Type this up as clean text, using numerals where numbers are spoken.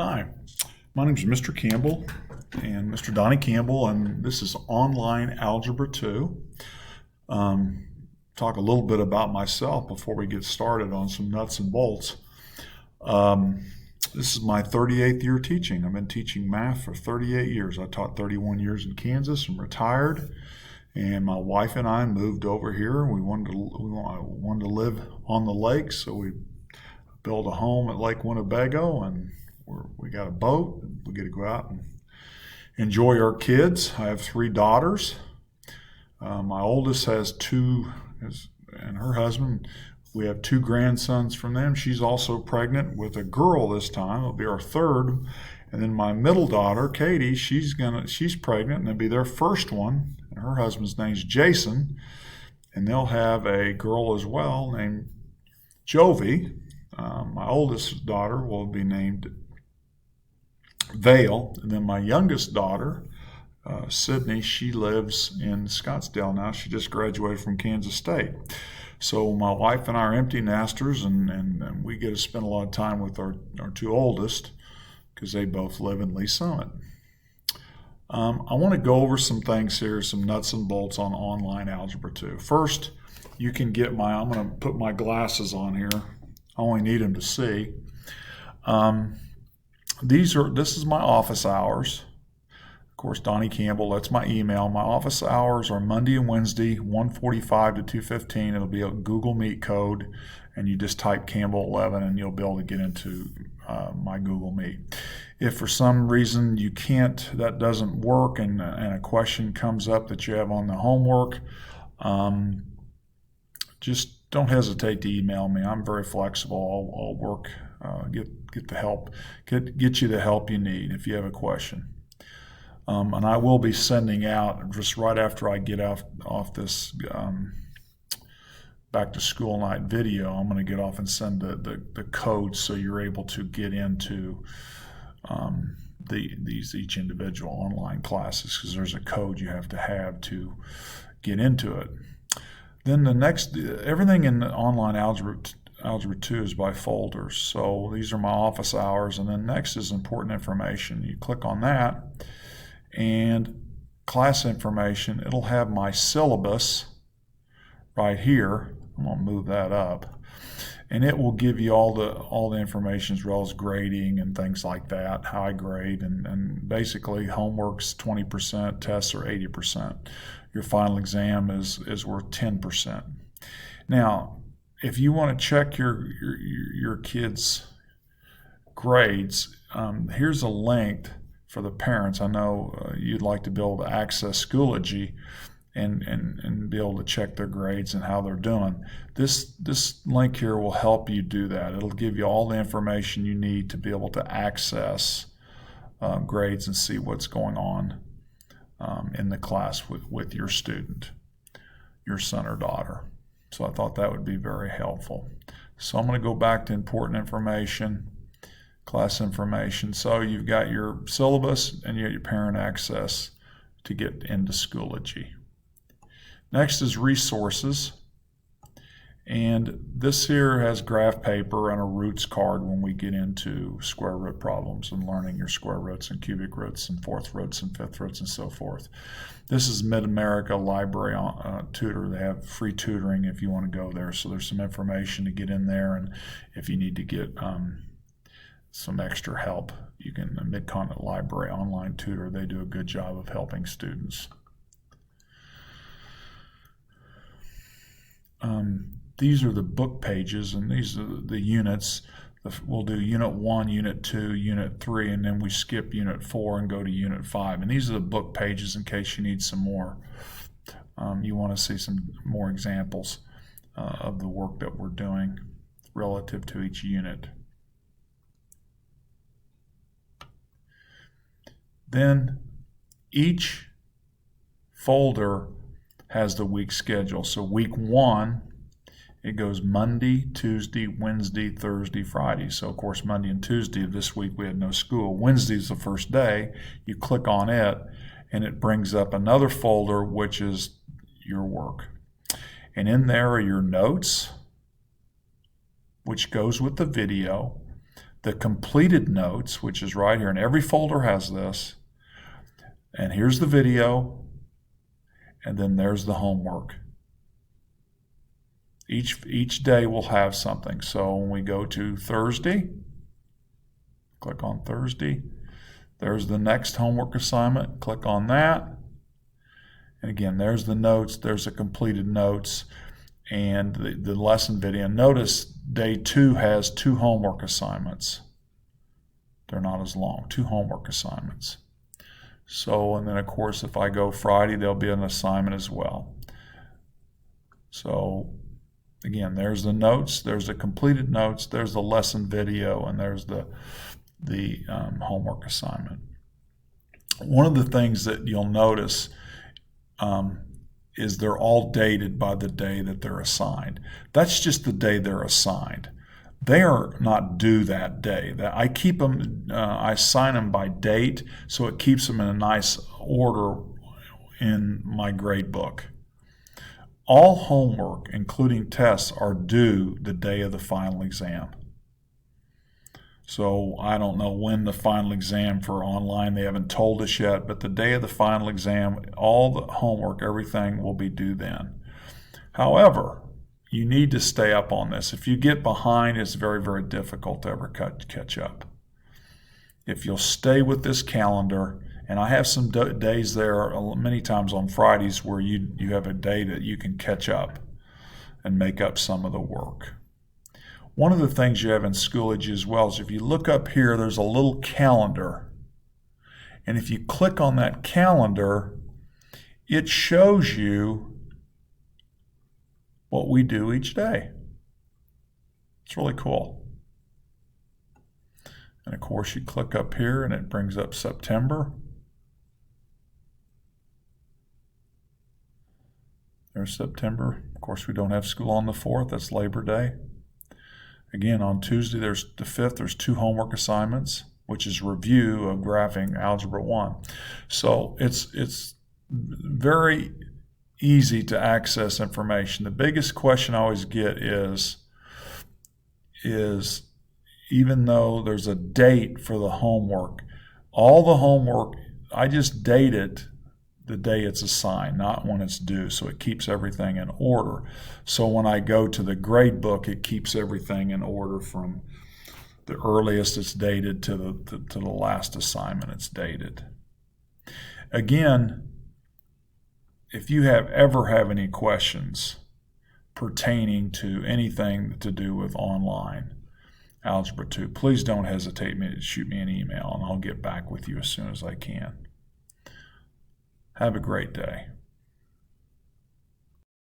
Hi, my name is Mr. Campbell and Mr. Donnie Campbell, and this is Online Algebra 2. Talk a little bit about myself before we get started on some nuts and bolts. This is my 38th year teaching. I've been teaching math for 38 years. I taught 31 years in Kansas and retired. And my wife and I moved over here. We wanted to live on the lake, so we built a home at Lake Winnebago, and we got a boat. We get to go out and enjoy our kids. I have 3 daughters. My oldest has 2, and her husband. We have 2 grandsons from them. She's also pregnant with a girl this time. It'll be our 3rd. And then my middle daughter, Katie, she's pregnant, and it'll be their first one. And her husband's name's Jason, and they'll have a girl as well named Jovi. My oldest daughter will be named Vale, and then my youngest daughter, Sydney, she lives in Scottsdale now. She just graduated from Kansas State. So my wife and I are empty nesters, and we get to spend a lot of time with our 2 oldest because they both live in Lee Summit. I want to go over some things here, some nuts and bolts on Online Algebra 2. First, you can get I'm going to put my glasses on here. I only need them to see. This is my office hours. Of course, Donnie Campbell, that's my email. My office hours are Monday and Wednesday, 1:45 to 2:15. It'll be a Google Meet code, and you just type Campbell 11 and you'll be able to get into my Google Meet. If for some reason that doesn't work, and a question comes up that you have on the homework, just don't hesitate to email me. I'm very flexible. I'll work, get the help, get you the help you need if you have a question. And I will be sending out, just right after I get off this back to school night video, I'm going to get off and send the code so you're able to get into each individual online classes, because there's a code you have to get into it. Then everything in Online Algebra 2 is by folders. So these are my office hours, and then next is important information. You click on that, and class information, it'll have my syllabus right here. I'm going to move that up, and it will give you all the information as well as grading and things like that, how I grade, and basically homework's 20%, tests are 80%. Your final exam is worth 10%. Now, if you want to check your kids' grades, here's a link for the parents. I know you'd like to be able to access Schoology and be able to check their grades and how they're doing. This link here will help you do that. It'll give you all the information you need to be able to access grades and see what's going on in the class with your student, your son or daughter. So I thought that would be very helpful. So I'm going to go back to important information, class information. So you've got your syllabus and you got your parent access to get into Schoology. Next is resources. And this here has graph paper and a roots card when we get into square root problems and learning your square roots and cubic roots and fourth roots and fifth roots and so forth. This is Mid-America Library Tutor. They have free tutoring if you want to go there. So there's some information to get in there, and if you need to get some extra help, you can, Mid-Continent Library Online Tutor, they do a good job of helping students. These are the book pages, and these are the units. We'll do Unit 1, Unit 2, Unit 3, and then we skip Unit 4 and go to Unit 5. And these are the book pages in case you need some more. You want to see some more examples of the work that we're doing relative to each unit. Then each folder has the week schedule. So week 1, it goes Monday, Tuesday, Wednesday, Thursday, Friday. So of course Monday and Tuesday of this week we had no school. Wednesday is the first day. You click on it and it brings up another folder which is your work. And in there are your notes, which goes with the video. the completed notes, which is right here, and every folder has this. And here's the video, and then there's the homework. Each day will have something. So when we go to Thursday, click on Thursday. There's the next homework assignment. Click on that. And again, there's the notes. There's the completed notes and the lesson video. Notice day 2 has 2 homework assignments. They're not as long. 2 homework assignments. So, and then of course, if I go Friday, there'll be an assignment as well. So, again, there's the notes, there's the completed notes, there's the lesson video, and there's the homework assignment. One of the things that you'll notice is they're all dated by the day that they're assigned. That's just the day they're assigned. They are not due that day. I keep them, I assign them by date, so it keeps them in a nice order in my grade book. All homework, including tests, are due the day of the final exam. So I don't know when the final exam for online, they haven't told us yet, but the day of the final exam, all the homework, everything will be due then. However, you need to stay up on this. If you get behind, it's very, very difficult to ever catch up. If you'll stay with this calendar, and I have some days there, many times on Fridays, where you have a day that you can catch up and make up some of the work. One of the things you have in Schoology as well is if you look up here, there's a little calendar. And if you click on that calendar, it shows you what we do each day. It's really cool. And of course, you click up here and it brings up September. There's September. Of course, we don't have school on the 4th. That's Labor Day. Again, on Tuesday, there's the 5th, there's 2 homework assignments, which is review of graphing Algebra 1. So it's very easy to access information. The biggest question I always get is even though there's a date for the homework, all the homework, I just date it the day it's assigned, not when it's due, so it keeps everything in order. So when I go to the grade book, it keeps everything in order from the earliest it's dated to the last assignment it's dated. Again, if you ever have any questions pertaining to anything to do with online Algebra 2, please don't hesitate to shoot me an email and I'll get back with you as soon as I can. Have a great day.